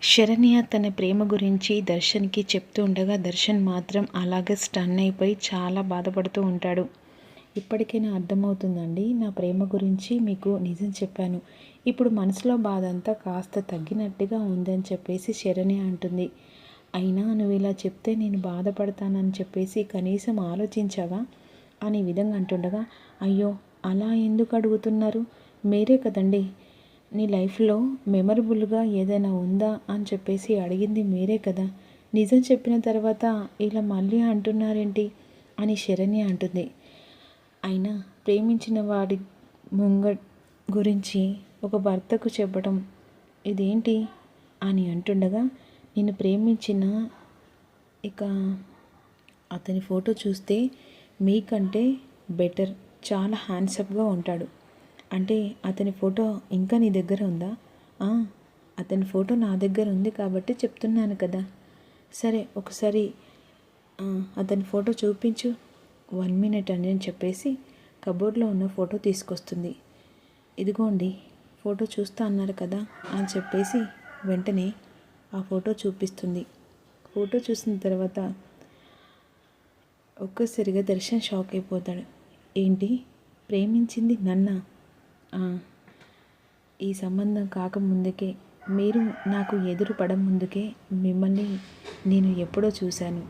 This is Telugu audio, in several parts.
శరణ్య తన ప్రేమ గురించి దర్శన్కి చెప్తూ ఉండగా దర్శన్ మాత్రం అలాగే స్టన్ అయిపోయి చాలా బాధపడుతూ ఉంటాడు. ఇప్పటికైనా అర్థమవుతుందండి, నా ప్రేమ గురించి మీకు నిజం చెప్పాను. ఇప్పుడు మనసులో బాధ అంతా కాస్త తగ్గినట్టుగా ఉందని చెప్పేసి శరణ్య అంటుంది. అయినా నువ్వు ఇలా చెప్తే నేను బాధపడతానని చెప్పేసి కనీసం ఆలోచించావా అనే విధంగా అంటుండగా, అయ్యో అలా ఎందుకు అడుగుతున్నారు, మీరే కదండి నీ లైఫ్లో మెమరబుల్గా ఏదైనా ఉందా అని చెప్పేసి అడిగింది మీరే కదా, నిజం చెప్పిన తర్వాత ఇలా మళ్ళీ అంటున్నారేంటి అని శరణ్య అంటుంది. అయినా ప్రేమించిన వాడి గురించి ఒక భర్తకు చెప్పడం ఇదేంటి అని అంటుండగా, నేను ప్రేమించిన ఇక అతని ఫోటో చూస్తే మీకంటే బెటర్, చాలా హ్యాండ్సమ్గా ఉంటాడు. అంటే అతని ఫోటో ఇంకా నీ దగ్గర ఉందా? అతని ఫోటో నా దగ్గర ఉంది కాబట్టి చెప్తున్నాను కదా. సరే ఒకసారి అతని ఫోటో చూపించు, 1 minute అని చెప్పేసి కబోర్డ్లో ఉన్న ఫోటో తీసుకొస్తుంది. ఇదిగోండి ఫోటో చూస్తా అన్నారు కదా అని చెప్పేసి వెంటనే ఆ ఫోటో చూపిస్తుంది. ఫోటో చూసిన తర్వాత ఒక్కసారిగా దర్శన్ షాక్ అయిపోతాడు. ఏంటి, ప్రేమించింది నన్నా? ఈ సంబంధం కాకముందుకే, మీరు నాకు ఎదురు ముందుకే మిమ్మల్ని నేను ఎప్పుడో చూశాను.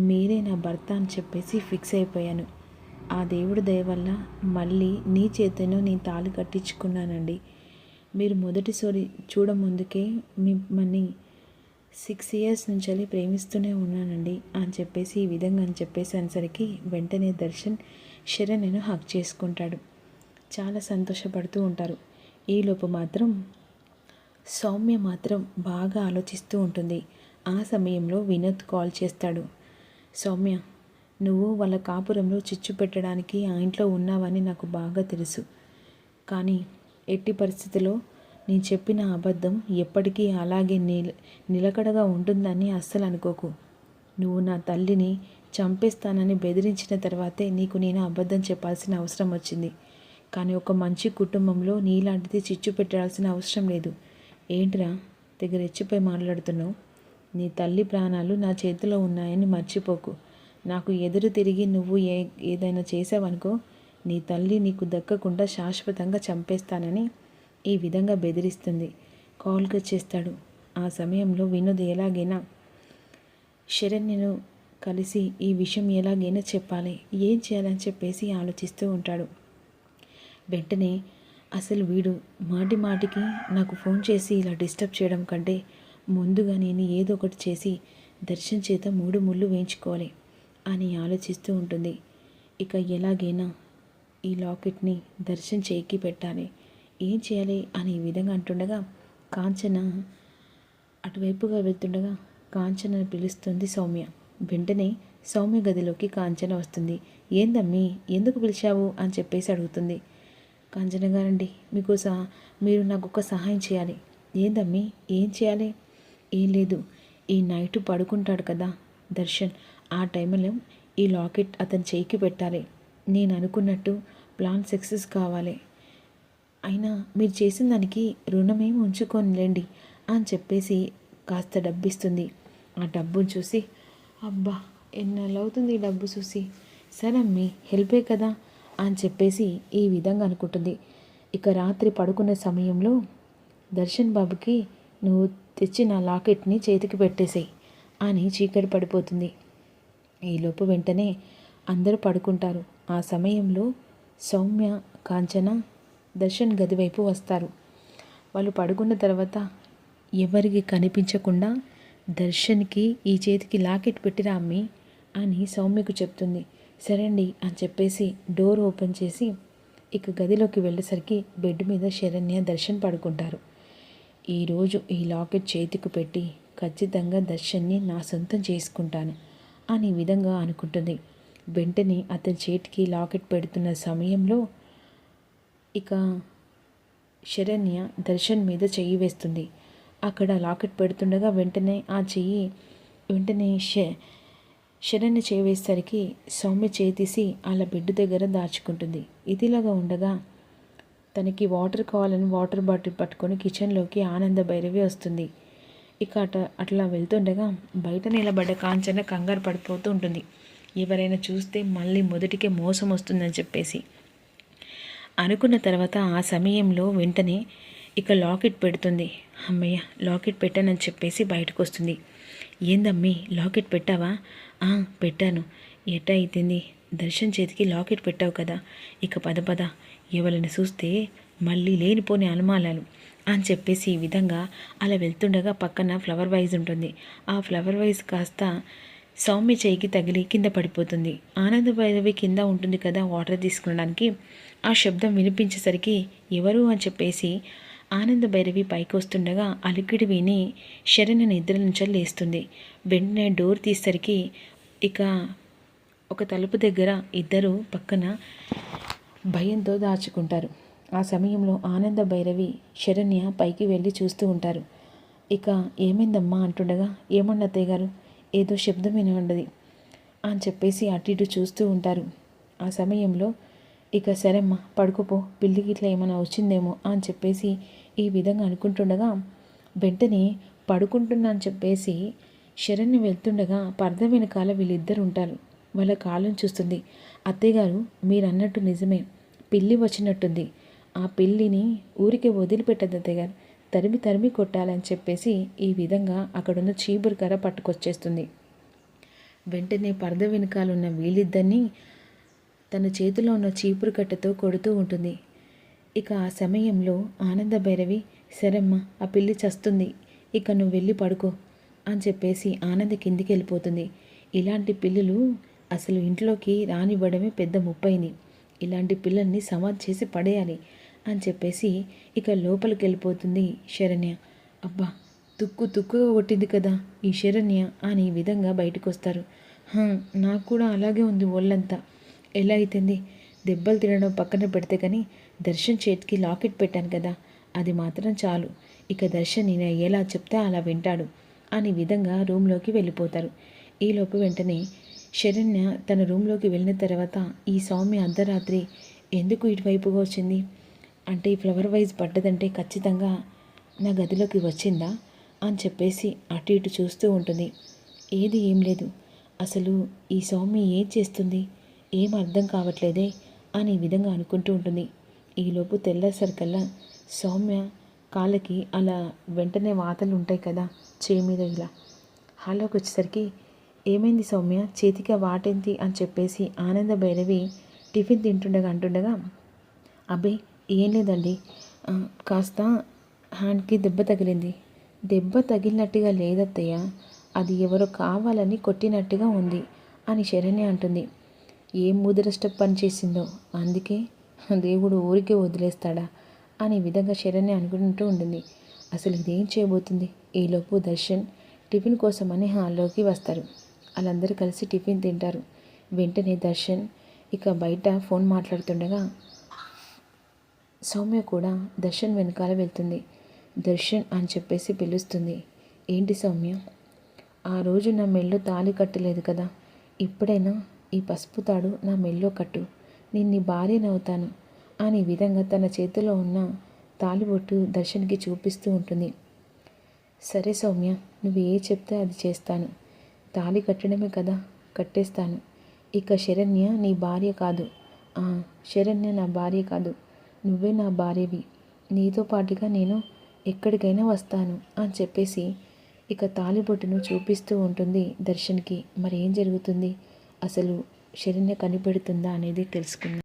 మీరే నా భర్త అని చెప్పేసి ఫిక్స్ అయిపోయాను. ఆ దేవుడి దయ వల్ల మళ్ళీ నీ చేతను నేను తాళి కట్టించుకున్నానండి. మీరు మొదటిసారి చూడముందుకే మిమ్మల్ని 6 years నుంచి ప్రేమిస్తూనే ఉన్నానండి అని చెప్పేసి ఈ విధంగా అని చెప్పేసి అనేసరికి వెంటనే దర్శన్ శరణ్యను హక్ చేసుకుంటాడు. చాలా సంతోషపడుతూ ఉంటారు. ఈలోపు మాత్రం సౌమ్య మాత్రం బాగా ఆలోచిస్తూ ఉంటుంది. ఆ సమయంలో వినోద్ కాల్ చేస్తాడు. సౌమ్య, నువ్వు వాళ్ళ కాపురంలో చిచ్చు పెట్టడానికి ఆ ఇంట్లో ఉన్నావని నాకు బాగా తెలుసు. కానీ ఎట్టి పరిస్థితిలో నేను చెప్పిన అబద్ధం ఎప్పటికీ అలాగే నిలకడగా ఉంటుందని అస్సలు అనుకోకు. నువ్వు నా తల్లిని చంపేస్తానని బెదిరించిన తర్వాతే నీకు నేను అబద్ధం చెప్పాల్సిన అవసరం వచ్చింది. కానీ ఒక మంచి కుటుంబంలో నీలాంటిది చిచ్చు పెట్టాల్సిన అవసరం లేదు. ఏంటిరా దగ్గర రెచ్చిపోయి మాట్లాడుతున్నావు? నీ తల్లి ప్రాణాలు నా చేతిలో ఉన్నాయని మర్చిపోకు. నాకు ఎదురు తిరిగి నువ్వు ఏదైనా చేసావనుకో, నీ తల్లి నీకు దక్కకుండా శాశ్వతంగా చంపేస్తానని ఈ విధంగా బెదిరిస్తుంది. కాల్గా చేస్తాడు. ఆ సమయంలో వినోద్ ఎలాగైనా శరణ్యను కలిసి ఈ విషయం ఎలాగైనా చెప్పాలి, ఏం చేయాలని చెప్పేసి ఆలోచిస్తూ ఉంటాడు. వెంటనే అసలు వీడు మాటి మాటికి నాకు ఫోన్ చేసి ఇలా డిస్టర్బ్ చేయడం కంటే ముందుగా నేను ఏదో ఒకటి చేసి దర్శన్ చేత 3 ముళ్ళు వేయించుకోవాలి అని ఆలోచిస్తూ ఉంటుంది. ఇక ఎలాగైనా ఈ లాకెట్ని దర్శన్ చేయికి పెట్టాలి, ఏం చేయాలి అని ఈ విధంగా అంటుండగా కాంచన అటువైపుగా వెళ్తుండగా కాంచనని పిలుస్తుంది సౌమ్య. వెంటనే సౌమ్య గదిలోకి కాంచన వస్తుంది. ఏందమ్మీ ఎందుకు పిలిచావు అని చెప్పేసి అడుగుతుంది. కాంచన గారండి, మీరు నాకు ఒక సహాయం చేయాలి. ఏందమ్మీ ఏం చేయాలి? ఏం లేదు, ఈ నైట్ పడుకుంటాడు కదా దర్శన్, ఆ టైంలో ఈ లాకెట్ అతని చేయికి పెట్టాలి. నేను అనుకున్నట్టు ప్లాన్ సక్సెస్ కావాలి. అయినా మీరు చేసిన దానికి రుణమేమి ఉంచుకోనిలేండి అని చెప్పేసి కాస్త డబ్బిస్తుంది. ఆ డబ్బును చూసి అబ్బా ఎన్నాళ్ళు అవుతుంది ఈ డబ్బు చూసి, సరే అమ్మీ హెల్పే కదా అని చెప్పేసి ఈ విధంగా అనుకుంటుంది. ఇక రాత్రి పడుకునే సమయంలో దర్శన్ బాబుకి నువ్వు తెచ్చిన లాకెట్ని చేతికి పెట్టేసేయి అని చీకటి పడిపోతుంది. ఈలోపు వెంటనే అందరూ పడుకుంటారు. ఆ సమయంలో సౌమ్య కాంచన దర్శన్ గది వైపు వస్తారు. వాళ్ళు పడుకున్న తర్వాత ఎవరికి కనిపించకుండా దర్శన్కి ఈ చేతికి లాకెట్ పెట్టిరా అమ్మి అని సౌమ్యకు చెప్తుంది. సరే అండి అని చెప్పేసి డోర్ ఓపెన్ చేసి ఇక గదిలోకి వెళ్ళేసరికి బెడ్ మీద శరణ్య దర్శన్ పడుకుంటారు. ఈరోజు ఈ లాకెట్ చేతికి పెట్టి ఖచ్చితంగా దర్శన్ని నా సొంతం చేసుకుంటాను అని విధంగా అనుకుంటుంది. వెంటనే అతని చేతికి లాకెట్ పెడుతున్న సమయంలో ఇక శరణ్య దర్శన్ మీద చెయ్యి వేస్తుంది. అక్కడ లాకెట్ పెడుతుండగా వెంటనే ఆ చెయ్యి శరణ్య చేవేసరికి సౌమ్య చేతీసి అలా బెడ్ దగ్గర దాచుకుంటుంది. ఇదిలాగా ఉండగా తనకి వాటర్ కావాలని వాటర్ బాటిల్ పట్టుకొని కిచెన్లోకి ఆనంద భైరవి వస్తుంది. ఇక అట్లా వెళ్తుండగా బయట నిలబడ్డ కాంచన కంగారు పడిపోతూ ఉంటుంది. ఎవరైనా చూస్తే మళ్ళీ మొదటికే మోసం వస్తుందని చెప్పేసి అనుకున్న తర్వాత ఆ సమయంలో వెంటనే ఇక లాకెట్ పెడుతుంది. అమ్మయ్య, లాకెట్ పెట్టానని చెప్పేసి బయటకు వస్తుంది. ఏందమ్మీ, లాకెట్ పెట్టావా? పెట్టాను. ఎట్ట అయితుంది? దర్శన్ చేతికి లాకెట్ పెట్టావు కదా, ఇక పద పద, ఎవరైనా చూస్తే మళ్ళీ లేనిపోని అనుమానాలు అని చెప్పేసి ఈ విధంగా అలా వెళ్తుండగా పక్కన ఫ్లవర్ వైజ్ ఉంటుంది. ఆ ఫ్లవర్ వైజ్ కాస్త సౌమ్య చేయికి తగిలి కింద పడిపోతుంది. ఆనంద భైరవి కింద ఉంటుంది కదా వాటర్ తీసుకునడానికి. ఆ శబ్దం వినిపించేసరికి ఎవరు అని చెప్పేసి ఆనంద భైరవి పైకి వస్తుండగా అలికిడి విని శరణ్య నిద్ర నుంచి లేస్తుంది. వెంటనే డోర్ తీసేసరికి ఇక ఒక తలుపు దగ్గర ఇద్దరు పక్కన భయంతో దాచుకుంటారు. ఆ సమయంలో ఆనంద భైరవి శరణ్య పైకి వెళ్ళి చూస్తూ ఉంటారు. ఇక ఏమైందమ్మా అంటుండగా, ఏమన్నా అత్తయ్య గారు, ఏదో శబ్దం వినబడ్డది అని చెప్పేసి అటు ఇటు చూస్తూ ఉంటారు. ఆ సమయంలో ఇక సరేమ్మా పడుకోపో, పిల్లికి ఇట్లా ఏమైనా వచ్చిందేమో అని చెప్పేసి ఈ విధంగా అనుకుంటుండగా వెంటనే పడుకుంటున్నా అని చెప్పేసి శరణ్య వెళ్తుండగా పర్ద వెనకాల వీళ్ళిద్దరు ఉంటారు. వాళ్ళ కాళ్ళను చూస్తుంది. అత్తయ్య గారు, మీరు అన్నట్టు నిజమే, పిల్లి వచ్చినట్టుంది. ఆ పిల్లిని ఊరికే వదిలిపెట్టద్దు అత్తయ్య గారు, తరిమి తరిమి కొట్టాలని చెప్పేసి ఈ విధంగా అక్కడున్న చీపురు కర్ర పట్టుకొచ్చేస్తుంది. వెంటనే పర్ద వెనకాలన్న వీళ్ళిద్దరినీ తన చేతిలో ఉన్న చీపురు కట్టతో కొడుతూ ఉంటుంది. ఇక ఆ సమయంలో ఆనంద భైరవి, సరేమ్మా ఆ పిల్లి చస్తుంది, ఇక నువ్వు వెళ్ళి పడుకో అని చెప్పేసి ఆనంద కిందికి వెళ్ళిపోతుంది. ఇలాంటి పిల్లులు అసలు ఇంట్లోకి రానివ్వడమే పెద్ద ముప్పైంది. ఇలాంటి పిల్లల్ని సమాధి చేసి పడేయాలి అని చెప్పేసి ఇక లోపలికి వెళ్ళిపోతుంది శరణ్య. అబ్బా, తుక్కుగా కొట్టింది కదా ఈ శరణ్య అని ఈ విధంగా బయటకు వస్తారు. నాకు కూడా అలాగే ఉంది ఒళ్ళంతా. ఎలా అవుతుంది? దెబ్బలు తినడం పక్కన పెడితే కానీ దర్శన్ చేతికి లాకెట్ పెట్టాను కదా, అది మాత్రం చాలు. ఇక దర్శన్ నేను ఎలా చెప్తే అలా వింటాడు అని విధంగా రూమ్లోకి వెళ్ళిపోతారు. ఈలోపు వెంటనే శరణ్య తన రూమ్లోకి వెళ్ళిన తర్వాత ఈ సౌమ్య అర్ధరాత్రి ఎందుకు ఇటువైపుగా వచ్చింది అంటే ఈ ఫ్లవర్ వైజ్ పడ్డదంటే ఖచ్చితంగా నా గదిలోకి వచ్చిందా అని చెప్పేసి అటు ఇటు చూస్తూ ఉంటుంది. ఏం లేదు, అసలు ఈ సౌమ్య ఏం చేస్తుంది, ఏం అర్థం కావట్లేదే అని ఈ విధంగా అనుకుంటూ ఉంటుంది. ఈలోపు తెల్లేసరికల్లా సౌమ్య కాళ్ళకి అలా వెంటనే వాతలు ఉంటాయి కదా చేయి మీద ఇలా. హాల్లోకి వచ్చేసరికి ఏమైంది సౌమ్య, చేతికి వాటేంటి అని చెప్పేసి ఆనంద భైరవి టిఫిన్ అంటుండగా అబ్బే ఏం లేదండి, కాస్త హ్యాండ్కి దెబ్బ తగిలింది. దెబ్బ తగిలినట్టుగా లేదత్తయ్య, అది ఎవరో కావాలని కొట్టినట్టుగా ఉంది అని శరణ్య అంటుంది. ఏం ముదరష్ట పని చేసిందో, అందుకే దేవుడు ఊరికే వదిలేస్తాడా అని విధంగా శరణ్య అనుకుంటూ ఉంటుంది. అసలు ఇదేం చేయబోతుంది? ఈలోపు దర్శన్ టిఫిన్ కోసమని హాల్లోకి వస్తారు. వాళ్ళందరూ కలిసి టిఫిన్ తింటారు. వెంటనే దర్శన్ ఇక బయట ఫోన్ మాట్లాడుతుండగా సౌమ్య కూడా దర్శన్ వెనకాల వెళ్తుంది. దర్శన్ అని చెప్పేసి పిలుస్తుంది. ఏంటి సౌమ్య, ఆ రోజు నా మెల్లో తాళి కట్టలేదు కదా, ఇప్పుడైనా ఈ పసుపు తాడు నా మెల్లో కట్టు, నేను నీ భార్యనవుతాను అని విధంగా తన చేతిలో ఉన్న తాళిబొట్టు దర్శన్కి చూపిస్తూ ఉంటుంది. సరే సౌమ్య, నువ్వు ఏ చెప్తే అది చేస్తాను, తాళి కట్టడమే కదా, కట్టేస్తాను. ఇక శరణ్య నీ భార్య కాదు, శరణ్య నా భార్య కాదు, నువ్వే నా భార్యవి, నీతో పాటుగా నేను ఎక్కడికైనా వస్తాను అని చెప్పేసి ఇక తాళిబొట్టును చూపిస్తూ ఉంటుంది దర్శన్కి. మరి ఏం జరుగుతుంది, అసలు శరణ్య కనిపెడుతుందా అనేది తెలుసుకుందాం.